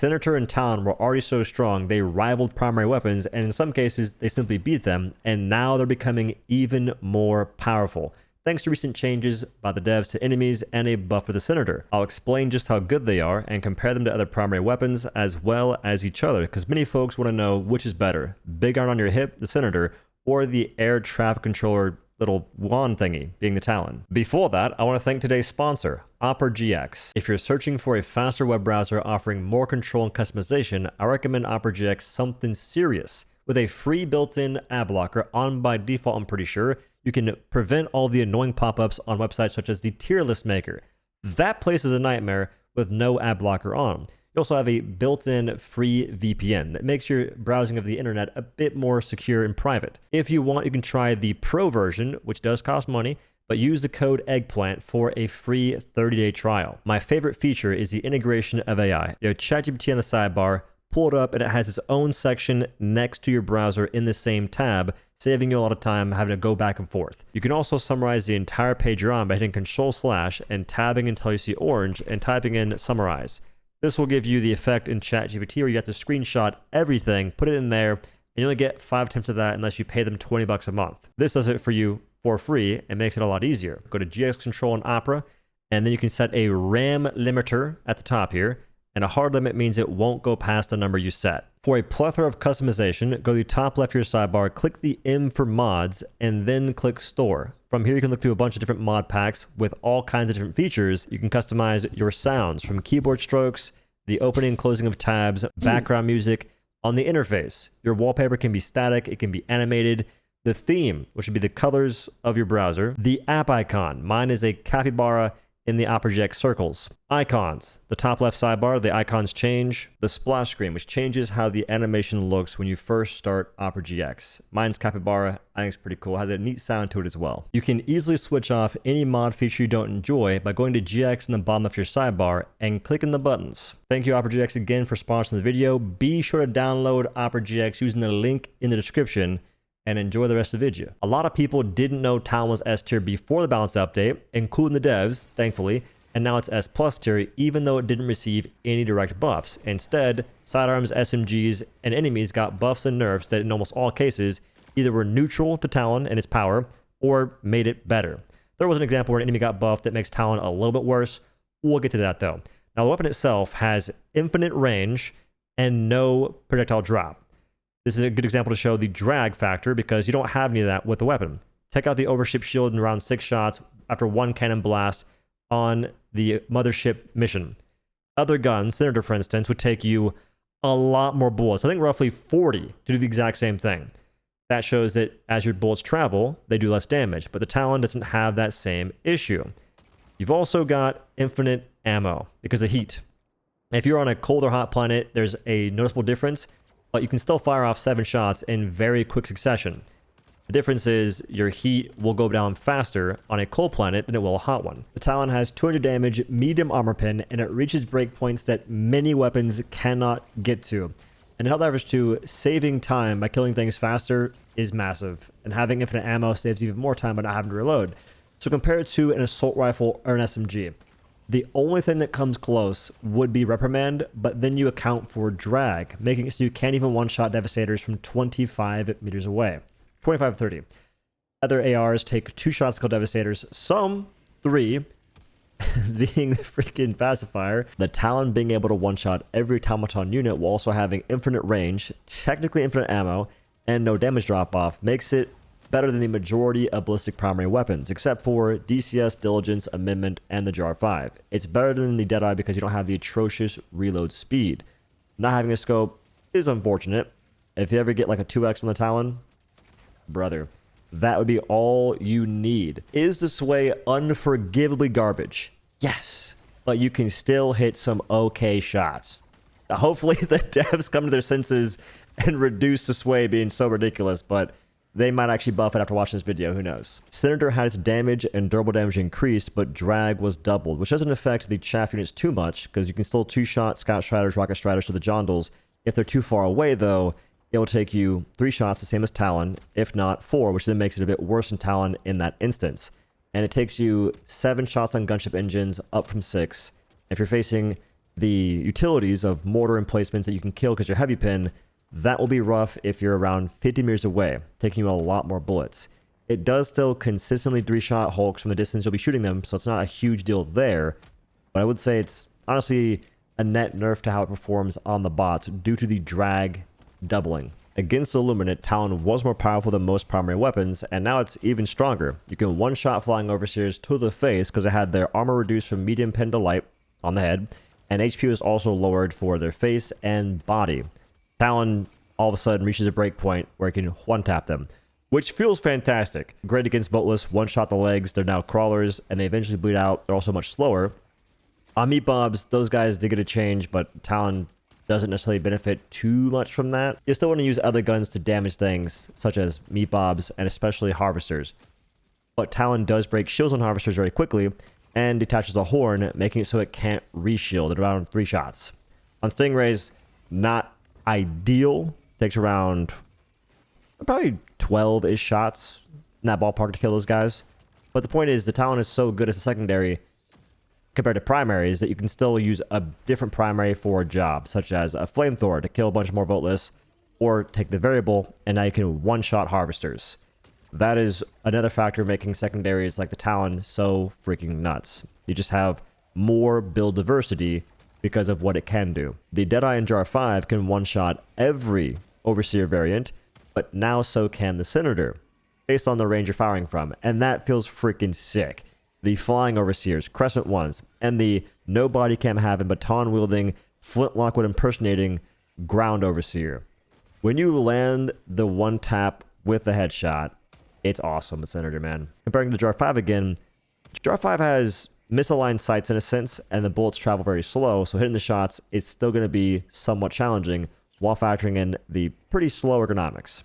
Senator and Talon were already so strong, they rivaled primary weapons, and in some cases, they simply beat them, and now they're becoming even more powerful, thanks to recent changes by the devs to enemies and a buff for the Senator. I'll explain just how good they are and compare them to other primary weapons as well as each other, because many folks want to know which is better, big iron on your hip, the Senator, or the air traffic controller little wand thingy, being the Talon. Before that, I want to thank today's sponsor, Opera GX. If you're searching for a faster web browser offering more control and customization, I recommend Opera GX something serious. With a free built-in ad blocker on by default, I'm pretty sure, you can prevent all the annoying pop-ups on websites such as the tier list maker. That place is a nightmare with no ad blocker on. You also have a built-in free VPN that makes your browsing of the internet a bit more secure and private. If you want, you can try the Pro version, which does cost money, but use the code eggplant for a free 30-day trial. My favorite feature is the integration of AI. You have ChatGPT on the sidebar, pull it up, and it has its own section next to your browser in the same tab, saving you a lot of time having to go back and forth. You can also summarize the entire page you're on by hitting Control/ and tabbing until you see orange and typing in summarize. This will give you the effect in ChatGPT where you have to screenshot everything, put it in there, and you only get 5 attempts of that unless you pay them $20 a month. This does it for you for free and makes it a lot easier. Go to GX Control in Opera, and then you can set a RAM limiter at the top here, and a hard limit means it won't go past the number you set. For a plethora of customization, go to the top left of your sidebar, click the M for mods, and then click store. From here, you can look through a bunch of different mod packs with all kinds of different features. You can customize your sounds from keyboard strokes, the opening and closing of tabs, background music. On the interface, your wallpaper can be static, it can be animated. The theme, which would be the colors of your browser. The app icon, mine is a capybara in the Opera GX circles. Icons, the top left sidebar, the icons change. The splash screen, which changes how the animation looks when you first start Opera GX. Mine's capybara, I think it's pretty cool. It has a neat sound to it as well. You can easily switch off any mod feature you don't enjoy by going to GX in the bottom left of your sidebar and clicking the buttons. Thank you Opera GX again for sponsoring the video. Be sure to download Opera GX using the link in the description and enjoy the rest of the video. A lot of people didn't know Talon was S tier before the balance update, including the devs, thankfully, and now it's S plus tier even though it didn't receive any direct buffs. Instead, sidearms, SMGs, and enemies got buffs and nerfs that in almost all cases either were neutral to Talon and its power or made it better. There was an example where an enemy got buffed that makes Talon a little bit worse. We'll get to that though. Now the weapon itself has infinite range and no projectile drop. This is a good example to show the drag factor because you don't have any of that with the weapon. Take out the overship shield in around 6 shots after 1 cannon blast on the mothership mission. Other guns, Senator for instance, would take you a lot more bullets. I think roughly 40 to do the exact same thing. That shows that as your bullets travel, they do less damage, but the Talon doesn't have that same issue. You've also got infinite ammo because of heat. If you're on a cold or hot planet, there's a noticeable difference, but you can still fire off 7 shots in very quick succession. The difference is your heat will go down faster on a cold planet than it will a hot one. The Talon has 200 damage, medium armor pen, and it reaches breakpoints that many weapons cannot get to. And in Helldivers 2, saving time by killing things faster is massive, and having infinite ammo saves even more time by not having to reload. So compare it to an assault rifle or an SMG. The only thing that comes close would be Reprimand, but then you account for drag, making it so you can't even one-shot Devastators from 25 meters away. 25, 30. Other ARs take 2 shots to kill Devastators, some 3, being the freaking pacifier. The Talon being able to one-shot every automaton unit while also having infinite range, technically infinite ammo, and no damage drop-off makes it better than the majority of ballistic primary weapons, except for DCS, Diligence, Amendment, and the Jar 5. It's better than the Deadeye because you don't have the atrocious reload speed. Not having a scope is unfortunate. If you ever get like a 2x on the Talon, brother, that would be all you need. Is the sway unforgivably garbage? Yes, but you can still hit some okay shots. Hopefully the devs come to their senses and reduce the sway being so ridiculous, but they might actually buff it after watching this video, who knows. Senator had its damage and durable damage increased, but drag was doubled, which doesn't affect the chaff units too much, because you can still 2-shot Scout Striders, Rocket Striders to the Jondals. If they're too far away, though, it will take you 3 shots, the same as Talon, if not 4, which then makes it a bit worse than Talon in that instance. And it takes you 7 shots on gunship engines, up from 6. If you're facing the utilities of mortar emplacements that you can kill because you're heavy pin, that will be rough if you're around 50 meters away, taking you a lot more bullets. It does still consistently 3-shot hulks from the distance you'll be shooting them, so it's not a huge deal there. But I would say it's honestly a net nerf to how it performs on the bots due to the drag doubling. Against the illuminate, Talon was more powerful than most primary weapons, and now it's even stronger. You can one-shot flying overseers to the face because it had their armor reduced from medium pin to light on the head, and HP was also lowered for their face and body. Talon all of a sudden reaches a break point where it can one-tap them, which feels fantastic. Great against Voteless, one-shot the legs, they're now crawlers, and they eventually bleed out. They're also much slower. On Meat Bobs, those guys did get a change, but Talon doesn't necessarily benefit too much from that. You still want to use other guns to damage things, such as Meat Bobs and especially Harvesters. But Talon does break shields on Harvesters very quickly, and detaches a horn, making it so it can't re-shield at around 3 shots. On Stingrays, not ideal. Takes around probably 12-ish shots in that ballpark to kill those guys. But the point is, the Talon is so good as a secondary compared to primaries that you can still use a different primary for a job, such as a flamethrower to kill a bunch more Voteless, or take the variable, and now you can one-shot Harvesters. That is another factor making secondaries like the Talon so freaking nuts. You just have more build diversity because of what it can do. The Deadeye in Jar 5 can one-shot every Overseer variant, but now so can the Senator, based on the range you're firing from, and that feels freaking sick. The Flying Overseers, Crescent ones, and the no body cam having, baton-wielding, flintlock-wood impersonating Ground Overseer. When you land the one-tap with the headshot, it's awesome, the Senator, man. Comparing to Jar 5 again, Jar 5 has misaligned sights in a sense, and the bullets travel very slow, so hitting the shots is still going to be somewhat challenging while factoring in the pretty slow ergonomics.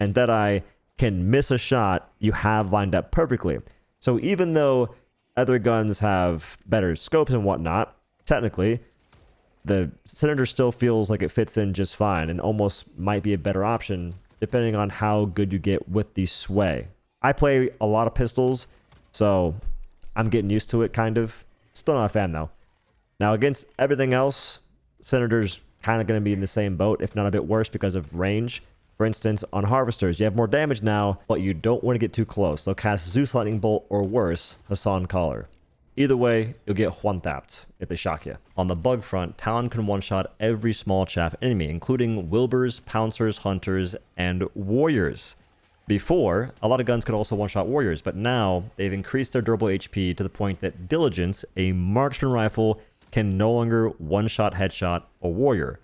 And Deadeye can miss a shot you have lined up perfectly. So even though other guns have better scopes and whatnot, technically, the Senator still feels like it fits in just fine and almost might be a better option depending on how good you get with the sway. I play a lot of pistols, so I'm getting used to it, kind of. Still not a fan, though. Now, against everything else, Senator's kind of going to be in the same boat, if not a bit worse, because of range. For instance, on Harvesters, you have more damage now, but you don't want to get too close. They'll cast Zeus Lightning Bolt, or worse, Hassan Collar. Either way, you'll get one-tapped if they shock you. On the bug front, Talon can one-shot every small chaff enemy, including Wilburs, Pouncers, Hunters, and Warriors. Before, a lot of guns could also one-shot Warriors, but now they've increased their durable HP to the point that Diligence, a marksman rifle, can no longer one-shot headshot a Warrior,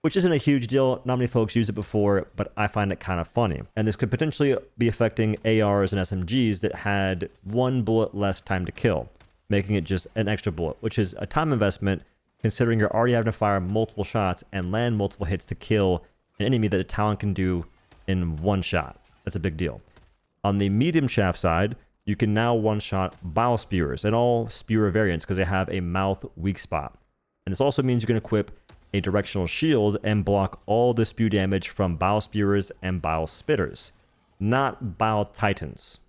which isn't a huge deal. Not many folks used it before, but I find it kind of funny. And this could potentially be affecting ARs and SMGs that had 1 bullet less time to kill, making it just an extra bullet, which is a time investment considering you're already having to fire multiple shots and land multiple hits to kill an enemy that a Talon can do in 1 shot. That's a big deal. On the medium shaft side, you can now one-shot Bile Spewers and all Spewer variants because they have a mouth weak spot. And this also means you can equip a directional shield and block all the spew damage from Bile Spewers and Bile Spitters, not Bile Titans.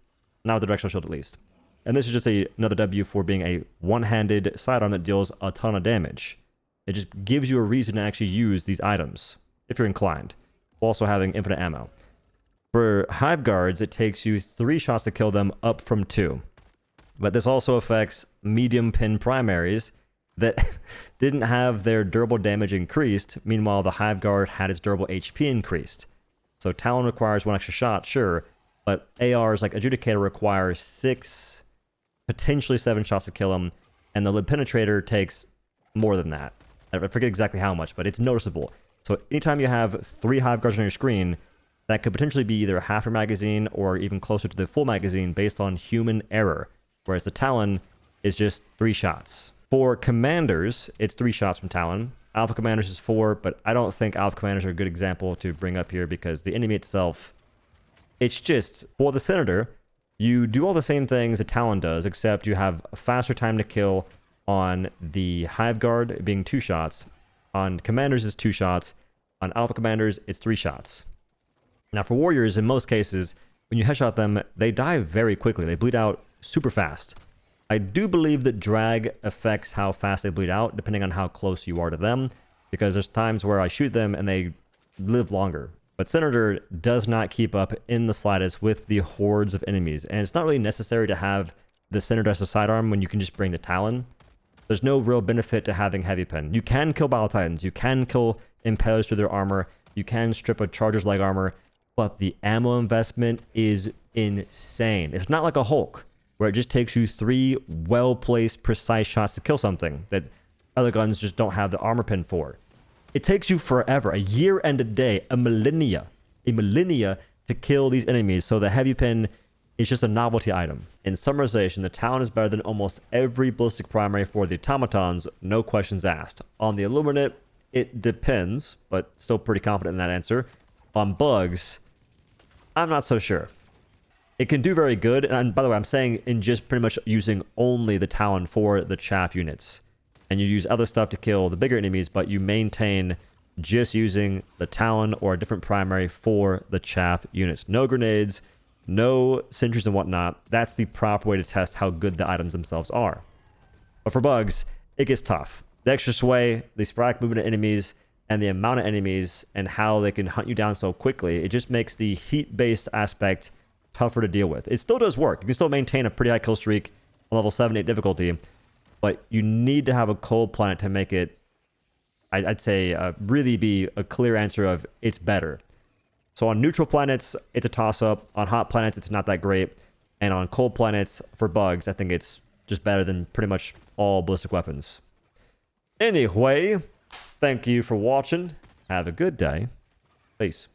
Not with the directional shield, at least. And this is just another W for being a one-handed sidearm that deals a ton of damage. It just gives you a reason to actually use these items, if you're inclined, while also having infinite ammo. For Hive Guards, it takes you 3 shots to kill them, up from 2. But this also affects medium pin primaries that didn't have their durable damage increased. Meanwhile, the Hive Guard had its durable HP increased. So Talon requires 1 extra shot, sure, but ARs like Adjudicator require 6, potentially 7 shots to kill him, and the Lid Penetrator takes more than that. I forget exactly how much, but it's noticeable. So anytime you have 3 Hive Guards on your screen, that could potentially be either half your magazine or even closer to the full magazine based on human error, whereas the Talon is just 3 shots. For Commanders, it's 3 shots from Talon. Alpha Commanders is 4, but I don't think Alpha Commanders are a good example to bring up here because the enemy itself, it's just, for the Senator, you do all the same things a Talon does, except you have a faster time to kill on the Hive Guard being 2 shots. On Commanders, it's 2 shots. On Alpha Commanders, it's 3 shots. Now, for Warriors, in most cases, when you headshot them, they die very quickly. They bleed out super fast. I do believe that drag affects how fast they bleed out, depending on how close you are to them, because there's times where I shoot them and they live longer. But Senator does not keep up in the slightest with the hordes of enemies, and it's not really necessary to have the Senator as a sidearm when you can just bring the Talon. There's no real benefit to having Heavy Pen. You can kill Battle Titans, you can kill Impalers through their armor, you can strip a Charger's leg armor, but the ammo investment is insane. It's not like a Hulk, where it just takes you 3 well-placed, precise shots to kill something that other guns just don't have the armor pin for. It takes you forever, a year and a day, a millennia to kill these enemies, so the Heavy Pen is just a novelty item. In summarization, the Talon is better than almost every ballistic primary for the automatons, no questions asked. On the illuminate, it depends, but still pretty confident in that answer. On bugs, I'm not so sure. It can do very good, and by the way, I'm saying in just pretty much using only the Talon for the chaff units. And you use other stuff to kill the bigger enemies, but you maintain just using the Talon or a different primary for the chaff units. No grenades, no sentries and whatnot. That's the proper way to test how good the items themselves are. But for bugs, it gets tough. The extra sway, the sporadic movement of enemies, and the amount of enemies and how they can hunt you down so quickly, it just makes the heat-based aspect tougher to deal with. It still does work. You can still maintain a pretty high kill streak on level 7, 8 difficulty, but you need to have a cold planet to make it, I'd say, really be a clear answer of it's better. So on neutral planets, it's a toss-up. On hot planets, it's not that great. And on cold planets, for bugs, I think it's just better than pretty much all ballistic weapons. Anyway, thank you for watching. Have a good day. Peace.